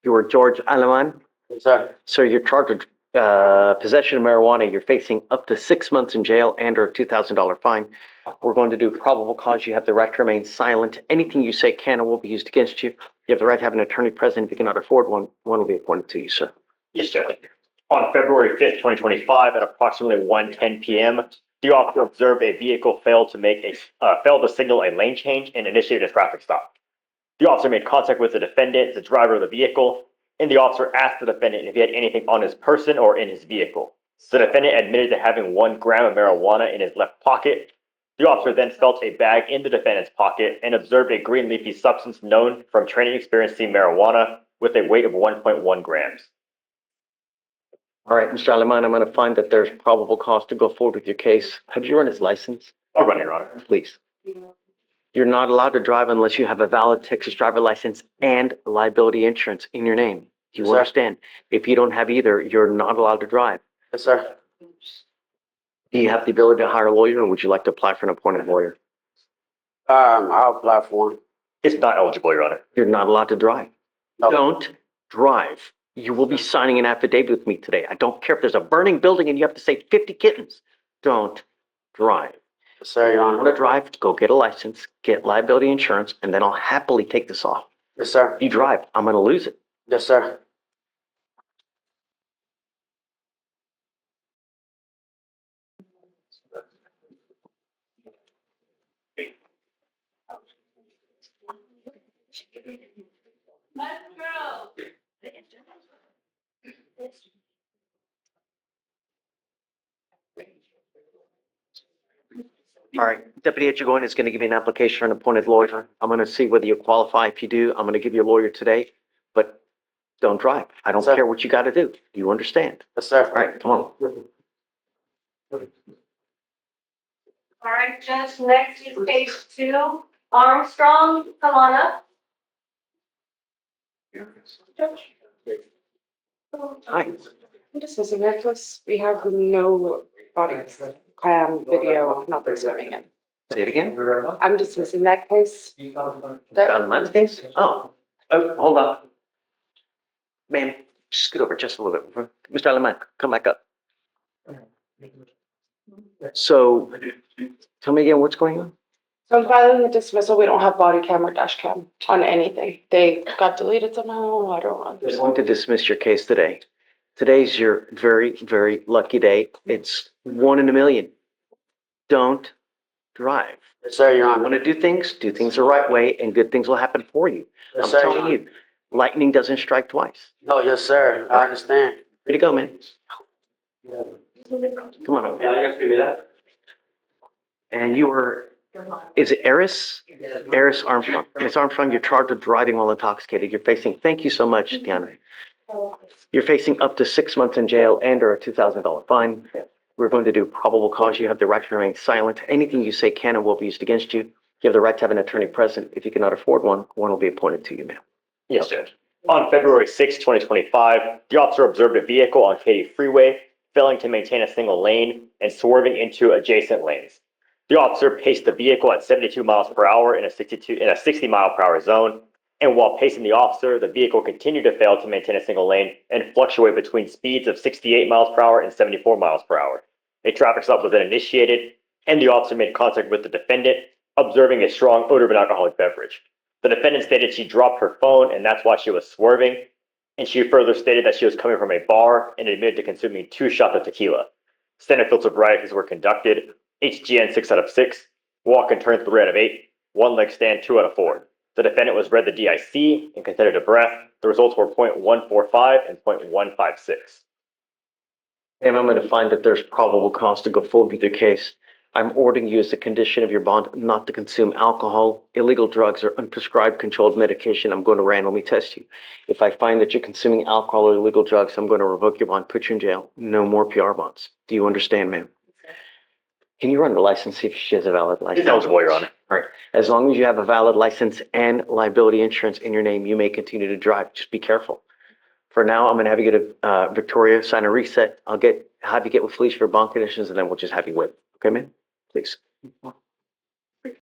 You are George Alaman. Yes, sir. Sir, you're charged with possession of marijuana. You're facing up to 6 months in jail and or a $2,000 fine. We're going to do probable cause. You have the right to remain silent. Anything you say can or will be used against you. You have the right to have an attorney present. If you cannot afford one, one will be appointed to you, sir. Yes, sir. On February 5th, 2025, at approximately 1:10 p.m., the officer observed a vehicle failed to signal a lane change and initiated a traffic stop. The officer made contact with the defendant, the driver of the vehicle, and the officer asked the defendant if he had anything on his person or in his vehicle. The defendant admitted to having 1 gram of marijuana in his left pocket. The officer then felt a bag in the defendant's pocket and observed a green leafy substance known from training experience to marijuana with a weight of 1.1 grams. All right, Mr. Alaman, I'm going to find that there's probable cause to go forward with your case. Have you run his license? I'll run, Your Honor. Please. You're not allowed to drive unless you have a valid Texas driver license and liability insurance in your name. Do you Yes, sir. understand? If you don't have either, you're not allowed to drive. Yes, sir. Do you have the ability to hire a lawyer, or would you like to apply for an appointed lawyer? I'll apply for one. It's not eligible, Your Honor. You're not allowed to drive. No. Don't drive. You will be signing an affidavit with me today. I don't care if there's a burning building and you have to save 50 kittens. Don't drive. Yes, sir, Your Want Honor. to drive? Go get a license, get liability insurance, and then I'll happily take this off. Yes, sir. If you drive, I'm going to lose it. Yes, sir. All right, Deputy Etchigoin is going to give you an application for an appointed lawyer. I'm going to see whether you qualify. If you do, I'm going to give you a lawyer today, but don't drive. I don't Sir. care what you got to do. Do you understand? Yes, sir. All right, come on. All right, Judge, next is case 2, Armstrong, come on up. Hi. This is a necklace. We have no body cam video, nothing's coming in. Say it again. I'm dismissing that case. Alaman's case? Oh, hold on. Ma'am, scoot over just a little bit. Mr. Alaman, come back up. So, tell me again, what's going on? So I'm filing the dismissal. We don't have body cam or dash cam on anything. They got deleted somehow. I don't I'm know. going to dismiss your case today. Today's your very, very lucky day. It's 1 in a million. Don't drive. Yes, sir, Your I Honor. want to do things the right way, and good things will happen for you. Yes, I'm sir, Your telling Honor. you, lightning doesn't strike twice. No, yes, sir. I understand. Way to go, man. Come on over. And you were, is it Eris? Eris Armstrong. Ms. Armstrong, you're charged with driving while intoxicated. You're facing, thank you so much, Deanna. You're facing up to 6 months in jail and or a $2,000 fine. We're going to do probable cause. You have the right to remain silent. Anything you say can and will be used against you. You have the right to have an attorney present. If you cannot afford one, one will be appointed to you, ma'am. Yes, Judge. On February 6th, 2025, the officer observed a vehicle on Katy Freeway failing to maintain a single lane and swerving into adjacent lanes. The officer paced the vehicle at 72 miles per hour in a 60 mile per hour zone. And while pacing the officer, the vehicle continued to fail to maintain a single lane and fluctuate between speeds of 68 miles per hour and 74 miles per hour. A traffic stop was then initiated, and the officer made contact with the defendant, observing a strong odor of an alcoholic beverage. The defendant stated she dropped her phone, and that's why she was swerving. And she further stated that she was coming from a bar and admitted to consuming 2 shots of tequila. Standard field sobrieties were conducted, HGN 6 out of 6, walk and turn 3 out of 8, 1 leg stand 2 out of 4. The defendant was read the DIC and considered a breath. The results were 0.145 and 0.156. Ma'am, I'm going to find that there's probable cause to go forward with your case. I'm ordering you as a condition of your bond not to consume alcohol, illegal drugs, or unprescribed controlled medication. I'm going to randomly test you. If I find that you're consuming alcohol or illegal drugs, I'm going to revoke your bond, put you in jail. No more PR bonds. Do you understand, ma'am? Can you run the license, see if she has a valid license? It's eligible, Your Honor. All right. As long as you have a valid license and liability insurance in your name, you may continue to drive. Just be careful. For now, I'm going to have you get a Victoria, sign a reset. Have you get with Felicia for bond conditions, and then we'll just have you wait. Okay, man? Please.